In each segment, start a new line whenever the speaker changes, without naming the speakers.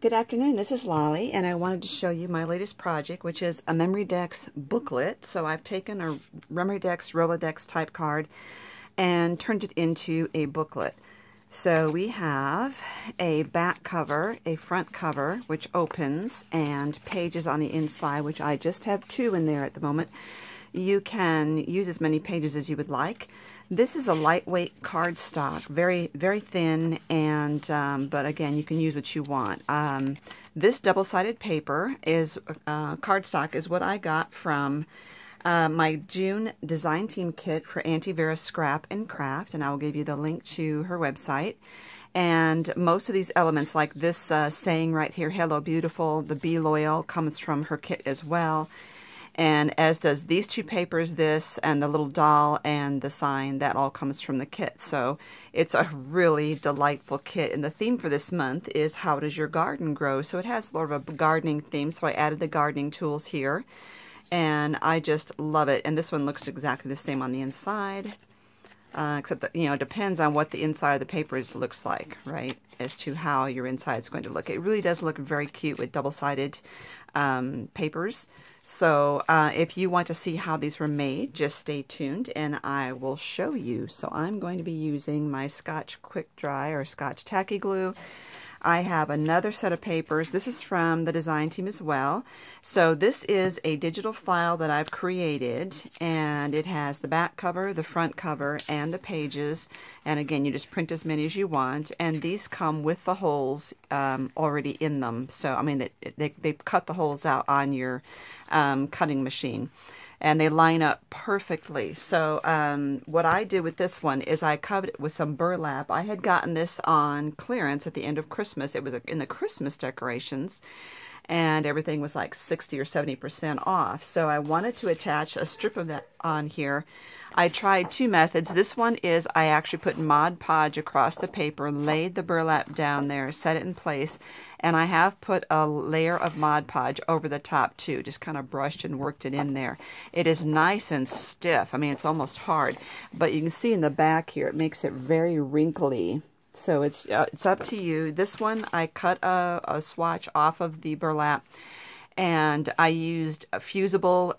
Good afternoon, this is Lolly, and I wanted to show you my latest project, which is a Memorydex booklet. So I've taken a Memorydex Rolodex type card and turned it into a booklet. So we have a back cover, a front cover, which opens, and pages on the inside, which I just have 2 in there at the moment. You can use as many pages as you would like. This is a lightweight cardstock, very thin, and but again, you can use what you want. This double-sided paper is cardstock is what I got from my June design team kit for Auntie Vera's Scrap and Craft, and I will give you the link to her website. And most of these elements, like this saying right here, "Hello Beautiful," the "Be Loyal," comes from her kit as well. And as does these 2 papers, this and the little doll and the sign, that all comes from the kit. So it's a really delightful kit. And the theme for this month is "How does your garden grow?" So it has sort of a gardening theme, so I added the gardening tools here. And I just love it. And this one looks exactly the same on the inside. Except that, you know, it depends on what the inside of the paper looks like, right? As to how your inside is going to look. It really does look very cute with double-sided papers. So if you want to see how these were made, just stay tuned and I will show you. So I'm going to be using my Scotch Quick Dry or Scotch Tacky Glue. I have another set of papers. This is from the design team as well. So this is a digital file that I've created, and it has the back cover, the front cover, and the pages. And again, you just print as many as you want. And these come with the holes already in them. So, I mean, they cut the holes out on your cutting machine. And they line up perfectly. So what I did with this one is I covered it with some burlap. I had gotten this on clearance at the end of Christmas. It was in the Christmas decorations, and everything was like 60 or 70% off. So I wanted to attach a strip of that on here. I tried 2 methods. This one is I actually put Mod Podge across the paper, laid the burlap down there, set it in place, and I have put a layer of Mod Podge over the top too, just kind of brushed and worked it in there. It is nice and stiff. I mean, it's almost hard, but you can see in the back here, it makes it very wrinkly. So it's up to you. This one, I cut a swatch off of the burlap, and I used a fusible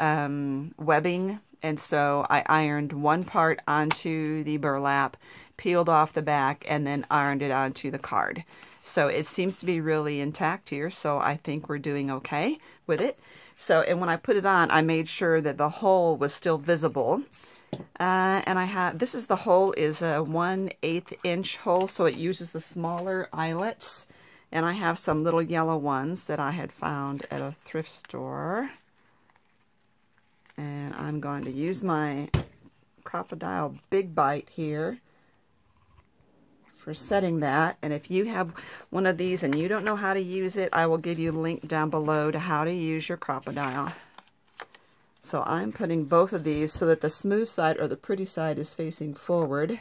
webbing. And so I ironed one part onto the burlap, peeled off the back, and then ironed it onto the card. So it seems to be really intact here, so I think we're doing okay with it. So, and when I put it on, I made sure that the hole was still visible. And I have, this is the hole is a 1/8 inch hole, so it uses the smaller eyelets. And I have some little yellow ones that I had found at a thrift store. And I'm going to use my Crocodile Big Bite here for setting that. And if you have one of these and you don't know how to use it, I will give you a link down below to how to use your Crocodile. So I'm putting both of these so that the smooth side or the pretty side is facing forward,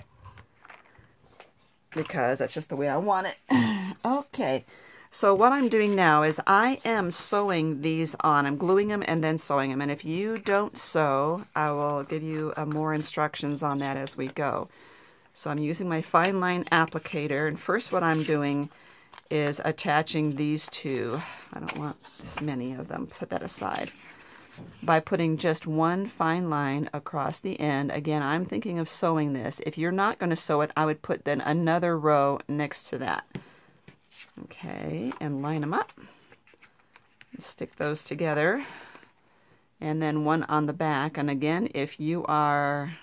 because that's just the way I want it. Okay. So what I'm doing now is I am sewing these on. I'm gluing them and then sewing them. And if you don't sew, I will give you more instructions on that as we go. So I'm using my fine line applicator. And first what I'm doing is attaching these 2. I don't want this many of them. Put that aside. By putting just one fine line across the end. Again, I'm thinking of sewing this. If you're not going to sew it, I would put then another row next to that. Okay, and line them up. Stick those together. And then one on the back. And again, if you are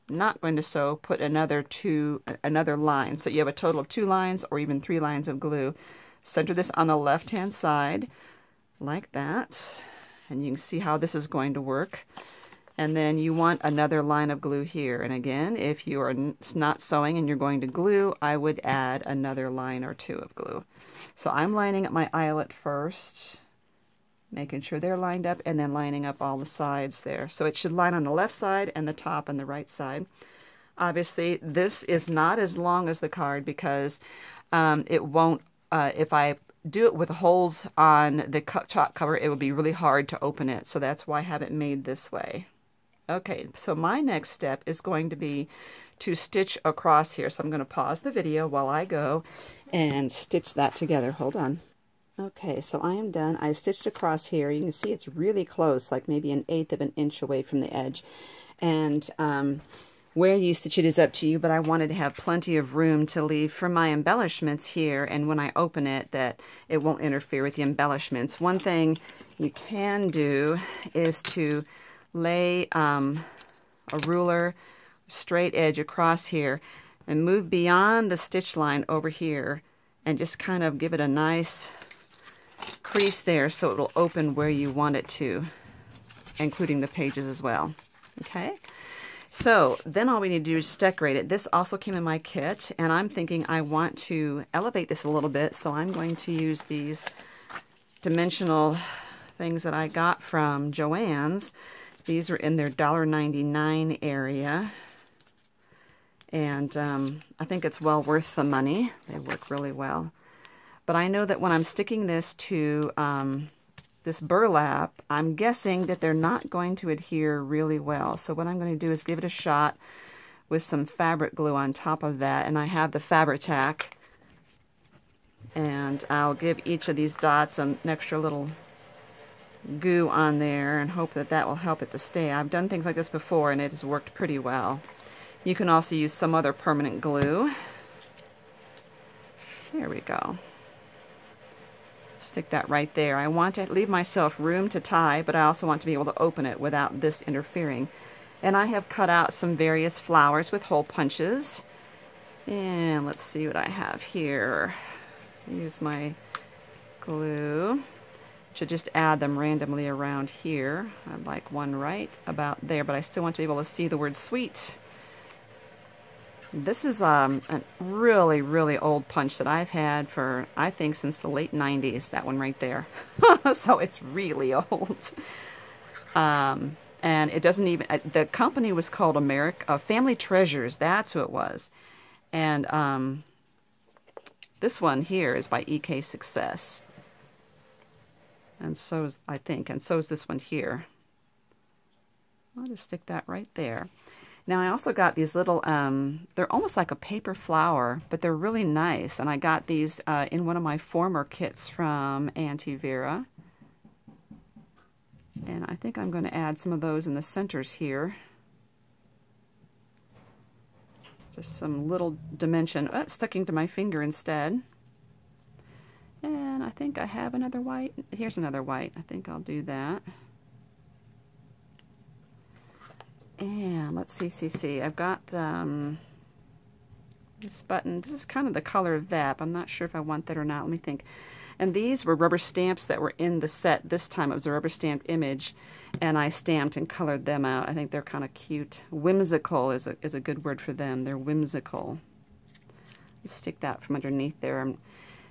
not going to sew, put another line. So you have a total of 2 lines or even 3 lines of glue. Center this on the left-hand side, like that. And you can see how this is going to work. And then you want another line of glue here. And again, if you are not sewing and you're going to glue, I would add another line or 2 of glue. So I'm lining up my eyelet first, making sure they're lined up, and then lining up all the sides there. So it should line on the left side and the top and the right side. Obviously, this is not as long as the card because it won't, if I do it with holes on the top cover, it would be really hard to open it. So that's why I have it made this way. Okay, so my next step is going to be to stitch across here. So I'm going to pause the video while I go and stitch that together. Hold on. Okay, so I am done. I stitched across here. You can see it's really close, like maybe 1/8 of an inch away from the edge. And where you stitch it is up to you, but I wanted to have plenty of room to leave for my embellishments here, and when I open it, that it won't interfere with the embellishments. One thing you can do is to lay a ruler straight edge across here and move beyond the stitch line over here and just kind of give it a nice crease there so it will open where you want it to, including the pages as well. Okay, so then all we need to do is decorate it. This also came in my kit, and I'm thinking I want to elevate this a little bit, so I'm going to use these dimensional things that I got from Joann's. These are in their $1.99 area, and I think it's well worth the money. They work really well. But I know that when I'm sticking this to this burlap, I'm guessing that they're not going to adhere really well. So what I'm going to do is give it a shot with some fabric glue on top of that. And I have the Fabri-Tac. And I'll give each of these dots an extra little goo on there and hope that that will help it to stay. I've done things like this before and it has worked pretty well. You can also use some other permanent glue. There we go. Stick that right there. I want to leave myself room to tie, but I also want to be able to open it without this interfering. And I have cut out some various flowers with hole punches. And let's see what I have here. Use my glue to just add them randomly around here. I'd like one right about there, but I still want to be able to see the word sweet. This is a really, really old punch that I've had for, I think, since the late 90s, that one right there. So it's really old. And it doesn't even, the company was called Family Treasures, that's who it was. And this one here is by EK Success. And so is, I think, and so is this one here. I'll just stick that right there. Now I also got these little, they're almost like a paper flower, but they're really nice. And I got these in one of my former kits from Auntie Vera. And I think I'm going to add some of those in the centers here. Just some little dimension, sticking to my finger instead. And I think I have another white. Here's another white. I think I'll do that. And let's see. I've got this button. This is kind of the color of that, but I'm not sure if I want that or not. Let me think. And these were rubber stamps that were in the set. This time it was a rubber stamped image, and I stamped and colored them out. I think they're kind of cute. Whimsical is a good word for them. They're whimsical. Let's stick that from underneath there. I'm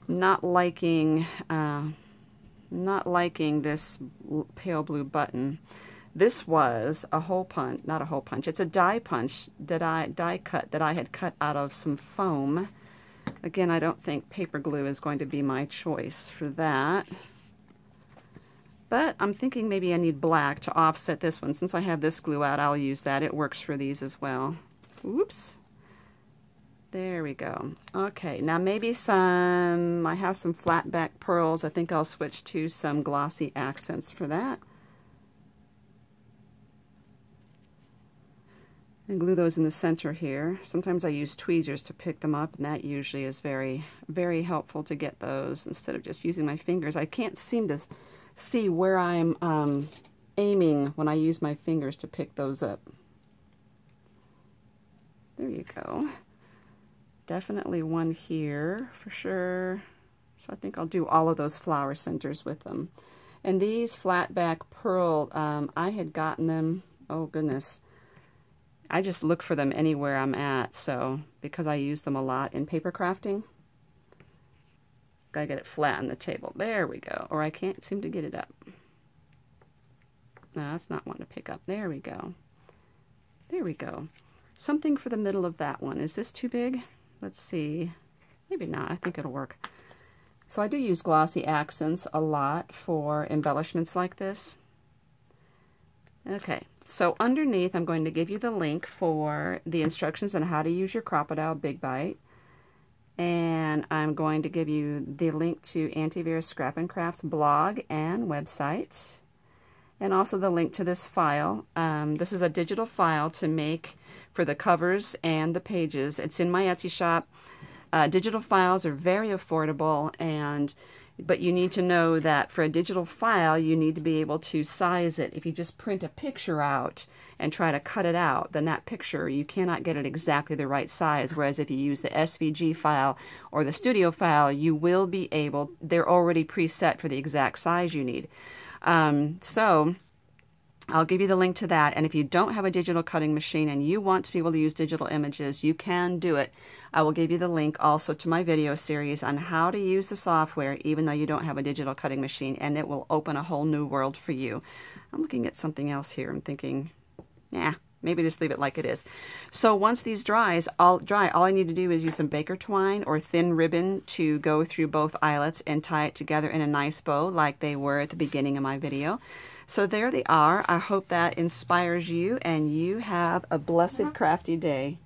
not liking this pale blue button. This was a hole punch, not a hole punch, it's a die punch that die cut that I had cut out of some foam. Again, I don't think paper glue is going to be my choice for that. But I'm thinking maybe I need black to offset this one. Since I have this glue out, I'll use that. It works for these as well. Oops. There we go. Okay, now maybe I have some flat back pearls. I think I'll switch to some glossy accents for that. And glue those in the center here. Sometimes I use tweezers to pick them up, and that usually is very, very helpful to get those instead of just using my fingers. I can't seem to see where I'm aiming when I use my fingers to pick those up. There you go. Definitely one here for sure. So I think I'll do all of those flower centers with them. And these flat back pearl, I had gotten them, oh goodness, I just look for them anywhere I'm at, so because I use them a lot in paper crafting. Gotta get it flat on the table. There we go. Or I can't seem to get it up. No, that's not one to pick up. There we go. There we go. Something for the middle of that one. Is this too big? Let's see. Maybe not. I think it'll work. So I do use glossy accents a lot for embellishments like this. Okay, so underneath I'm going to give you the link for the instructions on how to use your Crocodile Big Bite. And I'm going to give you the link to Auntie Vera's Scrap and Crafts blog and website, and also the link to this file. This is a digital file to make for the covers and the pages. It's in my Etsy shop. Digital files are very affordable, but you need to know that for a digital file, you need to be able to size it. If you just print a picture out and try to cut it out, then that picture, you cannot get it exactly the right size. Whereas if you use the SVG file or the studio file, you will be able, they're already preset for the exact size you need. So I'll give you the link to that, and if you don't have a digital cutting machine and you want to be able to use digital images, you can do it. I will give you the link also to my video series on how to use the software even though you don't have a digital cutting machine, and it will open a whole new world for you. I'm looking at something else here. I'm thinking, nah, maybe just leave it like it is. So once these dry, all I need to do is use some baker twine or thin ribbon to go through both eyelets and tie it together in a nice bow like they were at the beginning of my video. So there they are. I hope that inspires you and you have a blessed crafty day.